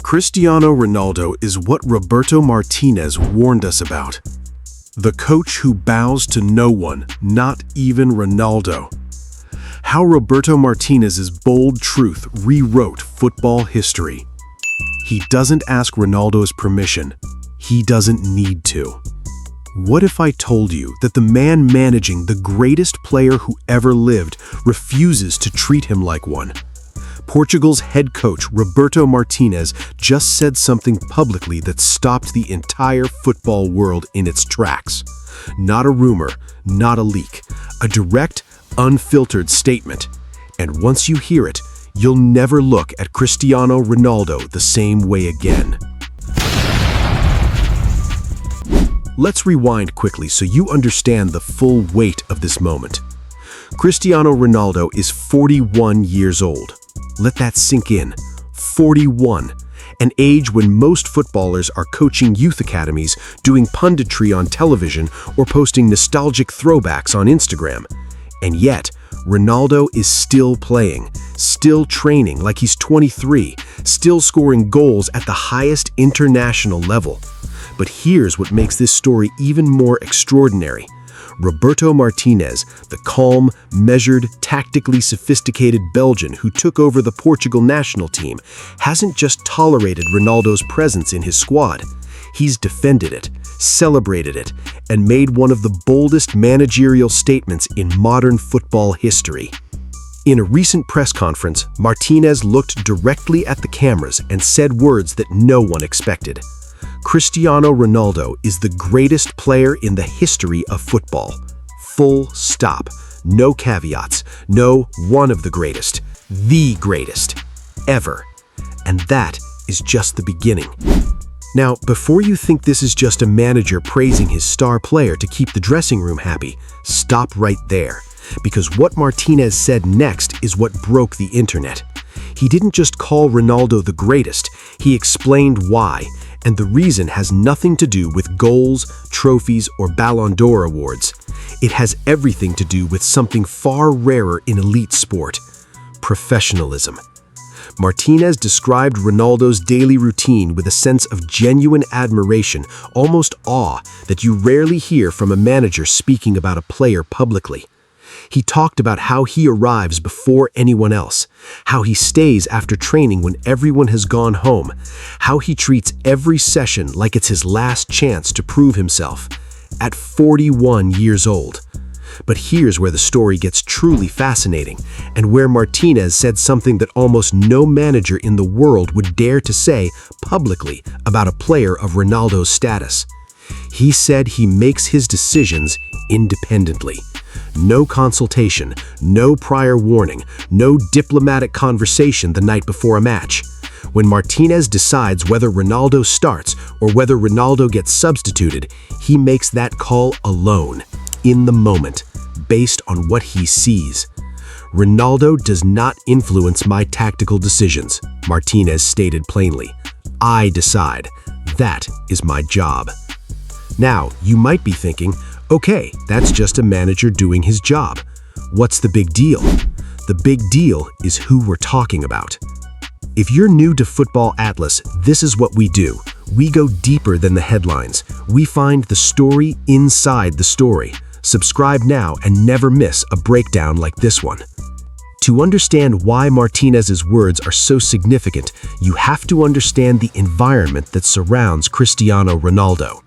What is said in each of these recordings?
Cristiano Ronaldo is what Roberto Martínez warned us about. The coach who bows to no one, not even Ronaldo. How Roberto Martínez's bold truth rewrote football history. He doesn't ask Ronaldo's permission. He doesn't need to. What if I told you that the man managing the greatest player who ever lived refuses to treat him like one? Portugal's head coach, Roberto Martínez, just said something publicly that stopped the entire football world in its tracks. Not a rumor, not a leak, a direct, unfiltered statement. And once you hear it, you'll never look at Cristiano Ronaldo the same way again. Let's rewind quickly so you understand the full weight of this moment. Cristiano Ronaldo is 41 years old. Let that sink in. 41. An age when most footballers are coaching youth academies, doing punditry on television, or posting nostalgic throwbacks on Instagram. And yet, Ronaldo is still playing, still training like he's 23, still scoring goals at the highest international level. But here's what makes this story even more extraordinary. Roberto Martínez, the calm, measured, tactically sophisticated Belgian who took over the Portugal national team, hasn't just tolerated Ronaldo's presence in his squad. He's defended it, celebrated it, and made one of the boldest managerial statements in modern football history. In a recent press conference, Martinez looked directly at the cameras and said words that no one expected. Cristiano Ronaldo is the greatest player in the history of football. Full stop. No caveats. No one of the greatest. The greatest. Ever. And that is just the beginning. Now, before you think this is just a manager praising his star player to keep the dressing room happy, stop right there. Because what Martinez said next is what broke the internet. He didn't just call Ronaldo the greatest, he explained why. And the reason has nothing to do with goals, trophies, or Ballon d'Or awards. It has everything to do with something far rarer in elite sport: professionalism. Martinez described Ronaldo's daily routine with a sense of genuine admiration, almost awe, that you rarely hear from a manager speaking about a player publicly. He talked about how he arrives before anyone else, how he stays after training when everyone has gone home, how he treats every session like it's his last chance to prove himself, at 41 years old. But here's where the story gets truly fascinating, and where Martinez said something that almost no manager in the world would dare to say publicly about a player of Ronaldo's status. He said he makes his decisions independently. No consultation, no prior warning, no diplomatic conversation the night before a match. When Martinez decides whether Ronaldo starts or whether Ronaldo gets substituted, he makes that call alone, in the moment, based on what he sees. Ronaldo does not influence my tactical decisions, Martinez stated plainly. I decide. That is my job. Now, you might be thinking, okay, that's just a manager doing his job. What's the big deal? The big deal is who we're talking about. If you're new to Football Atlas, this is what we do. We go deeper than the headlines. We find the story inside the story. Subscribe now and never miss a breakdown like this one. To understand why Martinez's words are so significant, you have to understand the environment that surrounds Cristiano Ronaldo.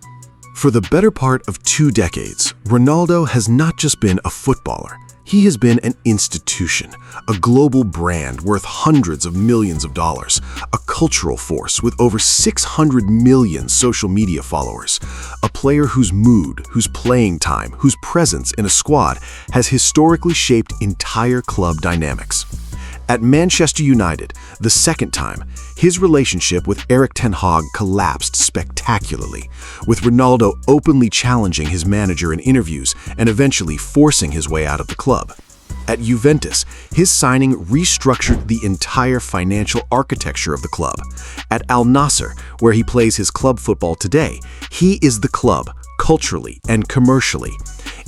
For the better part of 2 decades, Ronaldo has not just been a footballer. He has been an institution, a global brand worth hundreds of millions of dollars, a cultural force with over 600 million social media followers, a player whose mood, whose playing time, whose presence in a squad has historically shaped entire club dynamics. At Manchester United, the second time, his relationship with Erik ten Hag collapsed spectacularly, with Ronaldo openly challenging his manager in interviews and eventually forcing his way out of the club. At Juventus, his signing restructured the entire financial architecture of the club. At Al Nassr, where he plays his club football today, he is the club, culturally and commercially.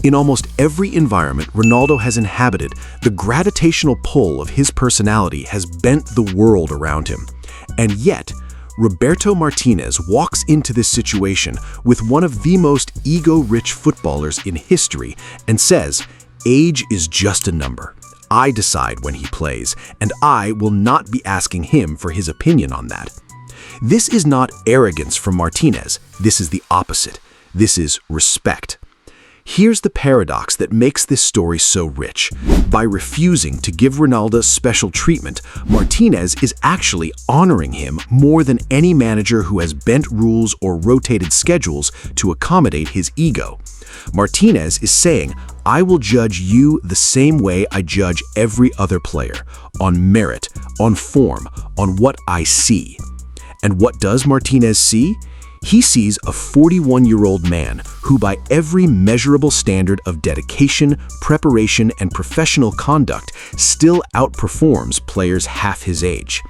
In almost every environment Ronaldo has inhabited, the gravitational pull of his personality has bent the world around him. And yet, Roberto Martinez walks into this situation with one of the most ego-rich footballers in history and says, "Age is just a number. I decide when he plays, and I will not be asking him for his opinion on that." This is not arrogance from Martinez. This is the opposite. This is respect. Here's the paradox that makes this story so rich. By refusing to give Ronaldo special treatment, Martinez is actually honoring him more than any manager who has bent rules or rotated schedules to accommodate his ego. Martinez is saying, "I will judge you the same way I judge every other player, on merit, on form, on what I see." And what does Martinez see? He sees a 41-year-old man who, by every measurable standard of dedication, preparation, and professional conduct, still outperforms players half his age.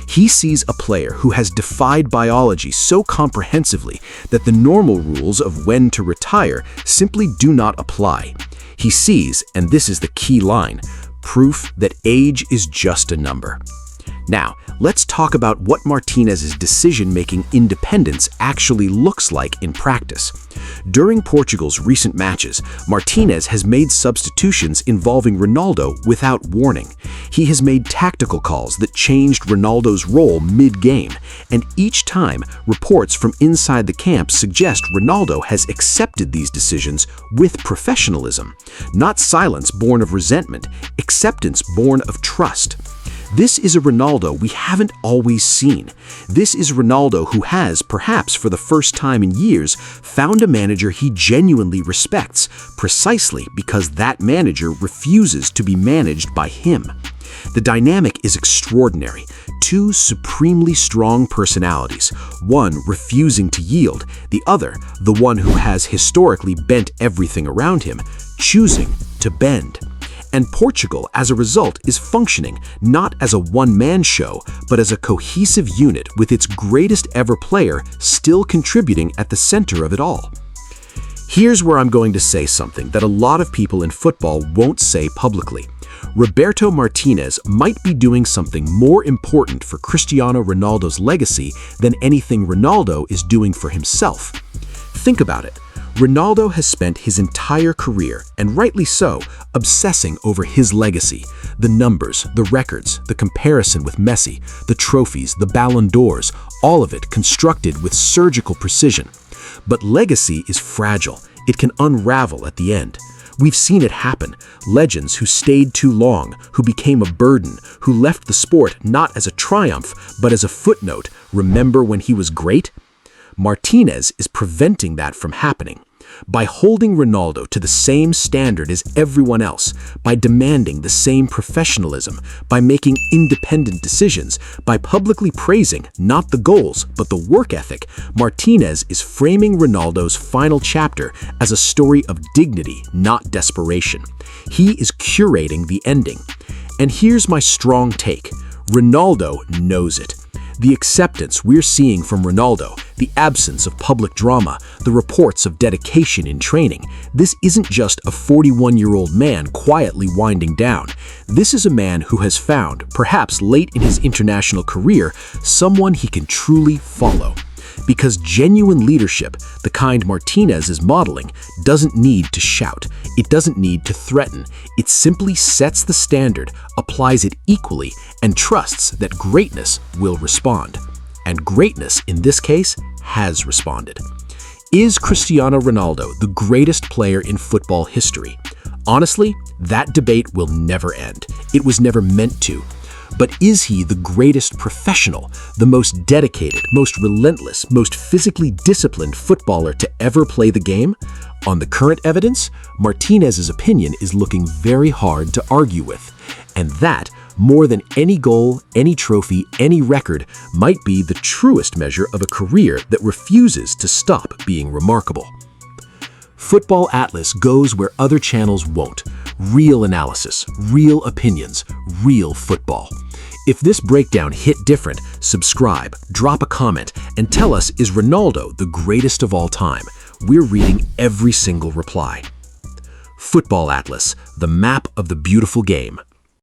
He sees a player who has defied biology so comprehensively that the normal rules of when to retire simply do not apply. He sees, and this is the key line, proof that age is just a number. Now, let's talk about what Martinez's decision-making independence actually looks like in practice. During Portugal's recent matches, Martinez has made substitutions involving Ronaldo without warning. He has made tactical calls that changed Ronaldo's role mid-game, and each time, reports from inside the camp suggest Ronaldo has accepted these decisions with professionalism. Not silence born of resentment, acceptance born of trust. This is a Ronaldo we haven't always seen. This is Ronaldo who has, perhaps for the first time in years, found a manager he genuinely respects, precisely because that manager refuses to be managed by him. The dynamic is extraordinary. Two supremely strong personalities, one refusing to yield, the other, the one who has historically bent everything around him, choosing to bend. And Portugal, as a result, is functioning not as a one-man show, but as a cohesive unit with its greatest ever player still contributing at the center of it all. Here's where I'm going to say something that a lot of people in football won't say publicly. Roberto Martinez might be doing something more important for Cristiano Ronaldo's legacy than anything Ronaldo is doing for himself. Think about it. Ronaldo has spent his entire career, and rightly so, obsessing over his legacy. The numbers, the records, the comparison with Messi, the trophies, the Ballon d'Ors, all of it constructed with surgical precision. But legacy is fragile. It can unravel at the end. We've seen it happen. Legends who stayed too long, who became a burden, who left the sport not as a triumph, but as a footnote. Remember when he was great? Martinez is preventing that from happening. By holding Ronaldo to the same standard as everyone else, by demanding the same professionalism, by making independent decisions, by publicly praising not the goals but the work ethic, Martinez is framing Ronaldo's final chapter as a story of dignity, not desperation. He is curating the ending. And here's my strong take. Ronaldo knows it. The acceptance we're seeing from Ronaldo, the absence of public drama, the reports of dedication in training, this isn't just a 41-year-old man quietly winding down. This is a man who has found, perhaps late in his international career, someone he can truly follow. Because genuine leadership, the kind Martinez is modeling, doesn't need to shout. It doesn't need to threaten. It simply sets the standard, applies it equally, and trusts that greatness will respond. And greatness, in this case, has responded. Is Cristiano Ronaldo the greatest player in football history? Honestly, that debate will never end. It was never meant to. But is he the greatest professional, the most dedicated, most relentless, most physically disciplined footballer to ever play the game? On the current evidence, Martinez's opinion is looking very hard to argue with. And that, more than any goal, any trophy, any record, might be the truest measure of a career that refuses to stop being remarkable. Football Atlas goes where other channels won't. Real analysis, real opinions, real football. If this breakdown hit different, subscribe, drop a comment, and tell us, is Ronaldo the greatest of all time? We're reading every single reply. Football Atlas, the map of the beautiful game.